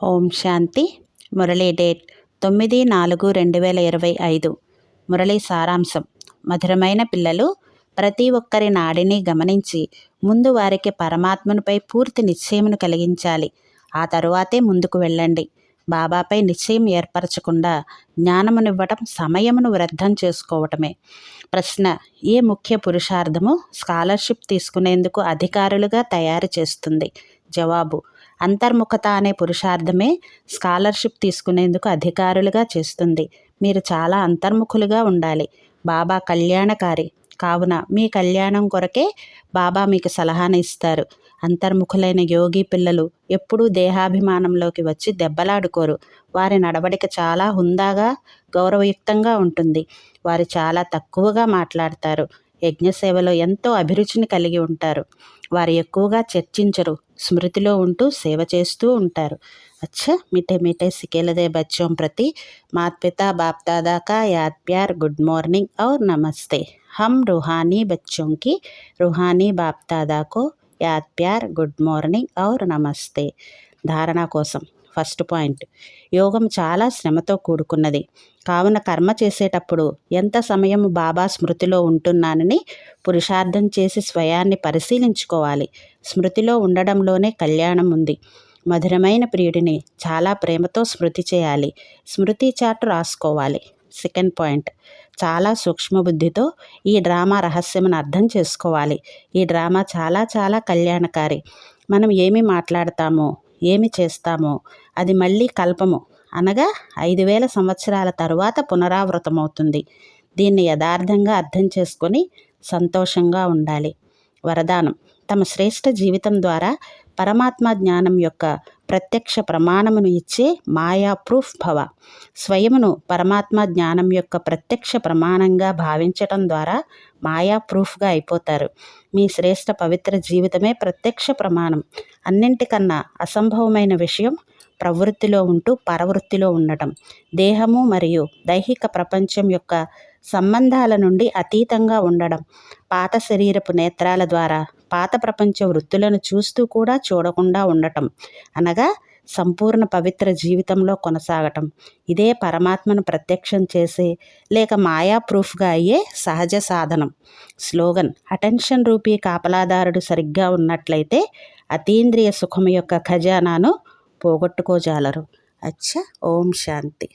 ఓం శాంతి. Murali date 9/4/2025. Murali సారాంశం. మధురమైన పిల్లలు, ప్రతి ఒక్కరి నాడిని గమనించి ముందు వారికి పరమాత్మనుపై పూర్తి నిశ్చయమును కలిగించాలి. ఆ తరువాతే ముందుకు వెళ్ళండి. బాబాపై నిశ్చయం ఏర్పరచకుండా జ్ఞానమునివ్వటం సమయమును వ్యర్థం చేసుకోవటమే. ప్రశ్న: ఏ ముఖ్య పురుషార్థము స్కాలర్షిప్ తీసుకునేందుకు అధికారులుగా తయారు చేస్తుంది? జవాబు: అంతర్ముఖత అనే పురుషార్థమే స్కాలర్షిప్ తీసుకునేందుకు అధికారులుగా చేస్తుంది. మీరు చాలా అంతర్ముఖులుగా ఉండాలి. బాబా కళ్యాణకారి కావున మీ కళ్యాణం కొరకే బాబా మీకు సలహాను ఇస్తారు. అంతర్ముఖులైన యోగి పిల్లలు ఎప్పుడూ దేహాభిమానంలోకి వచ్చి దెబ్బలాడుకోరు. వారి నడవడిక చాలా హుందాగా, గౌరవయుక్తంగా ఉంటుంది. వారు చాలా తక్కువగా మాట్లాడతారు. యజ్ఞసేవలో ఎంతో అభిరుచిని కలిగి ఉంటారు. వారు ఎక్కువగా చర్చించరు, స్మృతిలో ఉంటూ సేవ చేస్తూ ఉంటారు. अच्छा, मीठे मीठे सिकेलदे बच्चों प्रति माता पिता बाप दादा का याद प्यार, गुड मॉर्निंग और नमस्ते. हम रूहानी बच्चों की रूहानी बाप दादा को याद प्यार, गुड मॉर्निंग और नमस्ते. ధారణ కోసం ఫస్ట్ పాయింట్: యోగం చాలా శ్రమతో కూడుకున్నది. కావున కర్మ చేసేటప్పుడు ఎంత సమయం బాబా స్మృతిలో ఉంటున్నానని పురుషార్థం చేసి స్వయాన్ని పరిశీలించుకోవాలి. స్మృతిలో ఉండడంలోనే కళ్యాణం ఉంది. మధురమైన ప్రియుడిని చాలా ప్రేమతో స్మృతి చేయాలి. స్మృతి చాటు రాసుకోవాలి. సెకండ్ పాయింట్: చాలా సూక్ష్మబుద్ధితో ఈ డ్రామా రహస్యమును అర్థం చేసుకోవాలి. ఈ డ్రామా చాలా చాలా కళ్యాణకారి. మనం ఏమి మాట్లాడతామో, ఏమి చేస్తామో అది మళ్ళీ కల్పము అనగా 5000 సంవత్సరాల తరువాత పునరావృతమవుతుంది. దీన్ని యథార్థంగా అర్థం చేసుకొని సంతోషంగా ఉండాలి. వరదానం: తమ శ్రేష్ఠ జీవితం ద్వారా పరమాత్మ జ్ఞానం యొక్క ప్రత్యక్ష ప్రమాణమును ఇచ్చే మాయా ప్రూఫ్ భవ. స్వయమును పరమాత్మ జ్ఞానం యొక్క ప్రత్యక్ష ప్రమాణంగా భావించటం ద్వారా మాయా ప్రూఫ్గా అయిపోతారు. మీ శ్రేష్ఠ పవిత్ర జీవితమే ప్రత్యక్ష ప్రమాణం. అన్నింటికన్నా అసంభవమైన విషయం ప్రవృత్తిలో ఉంటూ పరవృత్తిలో ఉండటం. దేహము మరియు దైహిక ప్రపంచం యొక్క సంబంధాల నుండి అతీతంగా ఉండడం. పాత శరీరపు నేత్రాల ద్వారా పాత ప్రపంచ వృత్తులను చూస్తూ కూడా చూడకుండా ఉండటం అనగా సంపూర్ణ పవిత్ర జీవితంలో కొనసాగటం. ఇదే పరమాత్మను ప్రత్యక్షం చేసే లేక మాయా ప్రూఫ్గా అయ్యే సహజ సాధనం. స్లోగన్: అటెన్షన్ రూపీ కాపలాదారుడు సరిగ్గా ఉన్నట్లయితే అతీంద్రియ సుఖము యొక్క ఖజానాను పోగొట్టుకోజాలరు. అచ్చా. ఓం శాంతి.